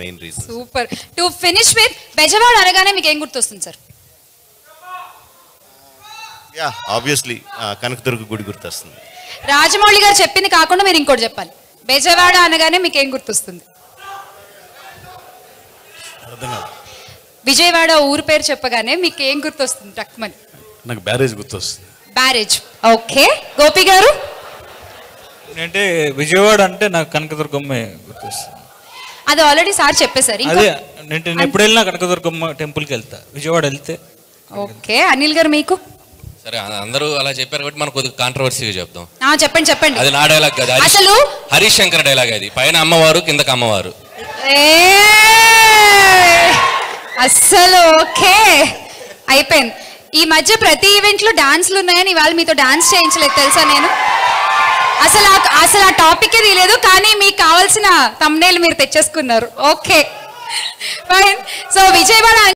Main reason. Super. To finish with Bezawada అనగానే మీకు ఏం గుర్తొస్తుంది సార్? యా ఆబ్వియస్లీ కనకదుర్గ గుడి గుర్తొస్తుంది. రాజమౌళి గారు చెప్పింది కాకుండా మీరు ఇంకోటి చెప్పాలి. బెజవాడ అనగానే మీకు ఏం గుర్తొస్తుంది? విజయవాడ ఊరు పేరు చెప్పగానే మీకు ఏం గుర్తొస్తుంది? టక్మని నాకు బ్యారేజ్ గుర్తొస్తుంది. బ్యారేజ్. ఓకే, గోపి గారు? అంటే విజయవాడ అంటే నాకు కనకదుర్గమ్మ గుర్తొస్తుంది. అది ఆల్రెడీ సార్ చెప్పేశారు. అదే నేను ఎప్పుడు వెళ్ళినా కనకదుర్గమ్మ టెంపుల్కి వెళ్తా విజయవాడ వెళ్తే. ఓకే, అనిల్ గారు మీకు? సరే, అందరూ అలా చెప్పారు కాబట్టి మనం కొద్దిగా కాంట్రవర్సీగా చెప్తాం. చెప్పండి చెప్పండి. అది నా డైలాగ్ కదా, అసలు హరీష్ శంకర్ డైలాగ్. అది పైన అమ్మవారు కిందకి అమ్మవారు. అస్సలు ఓకే అయిపోయింది. ఈ మధ్య ప్రతి ఈవెంట్ లో డాన్స్లు ఉన్నాయని ఇవాళ మీతో డాన్స్ చేయించలేదు తెలుసా నేను. అసలు ఆ టాపిక్ తీయలేదు, కానీ మీకు కావాల్సిన థంబ్నెయిల్ మీరు తెచ్చేసుకున్నారు. Okay fine. సో విజయవాడ